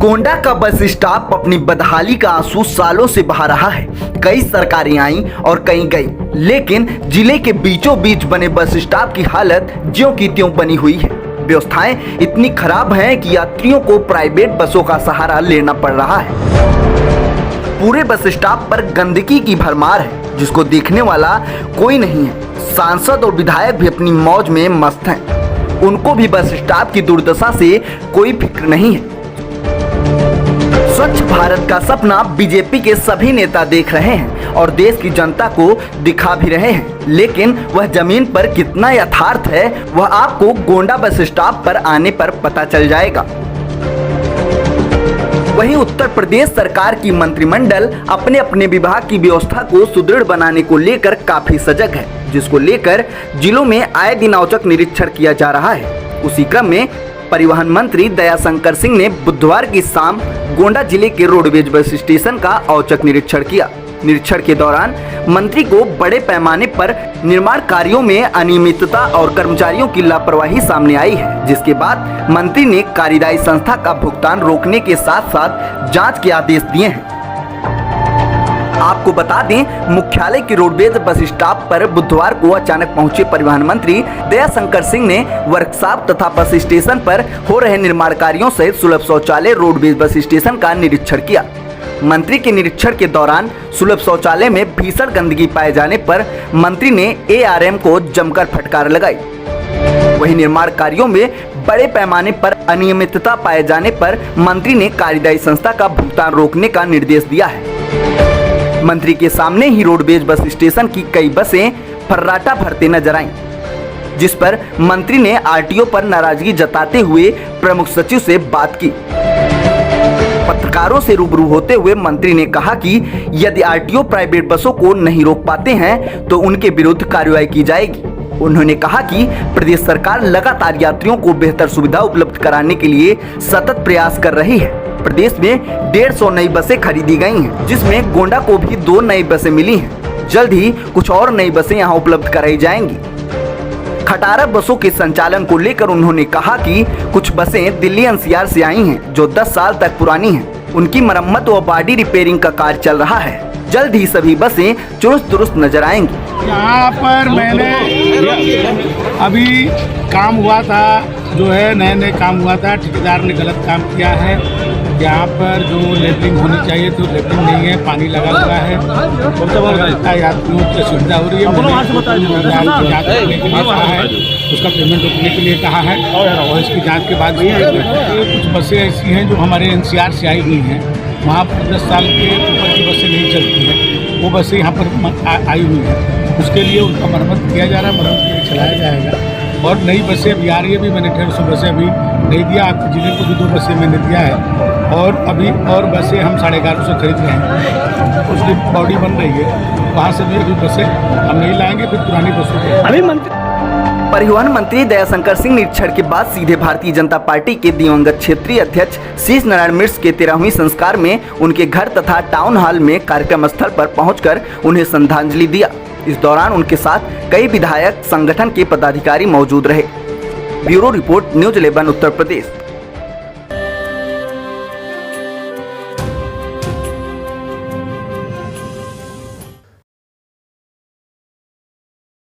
गोंडा का bus stop अपनी बदहाली का आंसू सालों से बहा रहा है। कई सरकारें आईं और कई गई, लेकिन जिले के बीचों बीच बने बस स्टॉप की हालत ज्यों की त्यों बनी हुई है। व्यवस्थाएं इतनी खराब हैं कि यात्रियों को प्राइवेट बसों का सहारा लेना पड़ रहा है। पूरे बस स्टॉप पर गंदगी की भरमार है, जिसको देखने वाला कोई नहीं है। सांसद और विधायक भी अपनी मौज में मस्त हैं। उनको भी बस स्टॉप की दुर्दशा से कोई फिक्र नहीं है। स्वच्छ भारत का सपना बीजेपी के सभी नेता देख रहे हैं और देश की जनता को दिखा भी रहे हैं, लेकिन वह जमीन पर कितना यथार्थ है वह आपको गोंडा बस स्टॉप पर आने पर पता चल जाएगा। वहीं उत्तर प्रदेश सरकार की मंत्रिमंडल अपने अपने विभाग की व्यवस्था को सुदृढ़ बनाने को लेकर काफी सजग है, जिसको लेकर जिलों में आए दिन औचक निरीक्षण किया जा रहा है। उसी क्रम में परिवहन मंत्री दयाशंकर सिंह ने बुधवार की शाम गोंडा जिले के रोडवेज बस स्टेशन का औचक निरीक्षण किया। निरीक्षण के दौरान मंत्री को बड़े पैमाने पर निर्माण कार्यों में अनियमितता और कर्मचारियों की लापरवाही सामने आई है, जिसके बाद मंत्री ने कार्यदायी संस्था का भुगतान रोकने के साथ साथ जांच के आदेश दिए हैं। आपको बता दें, मुख्यालय के रोडवेज बस स्टॉप पर बुधवार को अचानक पहुंचे परिवहन मंत्री दयाशंकर सिंह ने वर्कशॉप तथा बस स्टेशन पर हो रहे निर्माण कार्यों सहित सुलभ शौचालय रोडवेज बस स्टेशन का निरीक्षण किया। मंत्री के निरीक्षण के दौरान सुलभ शौचालय में भीषण गंदगी पाए जाने पर मंत्री ने ARM को जमकर फटकार लगाई। वहीं निर्माण कार्यों में बड़े पैमाने पर अनियमितता पाए जाने पर मंत्री ने कार्यदायी संस्था का भुगतान रोकने का निर्देश दिया है। मंत्री के सामने ही रोडवेज बस स्टेशन की कई बसें फर्राटा भरते नजर आईं, जिस पर मंत्री ने RTO पर नाराजगी जताते हुए प्रमुख सचिव से बात की। पत्रकारों से रूबरू होते हुए मंत्री ने कहा कि यदि RTO प्राइवेट बसों को नहीं रोक पाते हैं तो उनके विरुद्ध कार्रवाई की जाएगी। उन्होंने कहा कि प्रदेश सरकार लगातार यात्रियों को बेहतर सुविधा उपलब्ध कराने के लिए सतत प्रयास कर रही है। प्रदेश में 150 नई बसें खरीदी गई हैं, जिसमें गोंडा को भी 2 नई बसें मिली हैं। जल्द ही कुछ और नई बसें यहां उपलब्ध कराई जाएंगी। खटारा बसों के संचालन को लेकर उन्होंने कहा कि कुछ बसें दिल्ली NCR से आई हैं, जो 10 साल तक पुरानी हैं। उनकी मरम्मत व बॉडी रिपेयरिंग का कार्य चल रहा है। जल्द ही सभी बसें चुस्त दुरुस्त नजर आएंगी। यहाँ पर मैंने अभी काम हुआ था, जो है नए काम हुआ था, ठेकेदार ने गलत काम किया है। यहाँ पर जो लेबलिंग होनी चाहिए तो लेबलिंग नहीं है, पानी लगा हुआ है। यात्रियों की सुविधा हो रही है। मैंने जाँच करने के लिए कहा है, उसका पेमेंट रोकने के लिए कहा है और इसकी जाँच के बाद कुछ बसें ऐसी हैं जो हमारे NCR से आई हुई हैं। वहाँ पर 10 साल के ऊपर की बसें नहीं चलती हैं, वो बसें यहाँ पर आई हुई हैं। उसके लिए उनका मरम्मत किया जा रहा है, मरम्मत के लिए चलाया जाएगा। और नई बसें अभी आ रही है। अभी मैंने 150 बसें अभी नहीं दिया, आपके जिले को भी 2 बसें मैंने दिया है और अभी और बसें हम 1150 खरीद रहे हैं। उसकी बॉडी बन रही है, वहाँ से भी अभी बसें हम नहीं लाएंगे, फिर पुरानी बसों को अभी परिवहन मंत्री दयाशंकर सिंह निरीक्षण के बाद सीधे भारतीय जनता पार्टी के दिवंगत क्षेत्रीय अध्यक्ष शीश नारायण मिश्र के 13वीं संस्कार में उनके घर तथा टाउन हॉल में कार्यक्रम स्थल पर पहुंचकर उन्हें श्रद्धांजलि दिया। इस दौरान उनके साथ कई विधायक, संगठन के पदाधिकारी मौजूद रहे। Bureau report, news 11 Uttar Pradesh.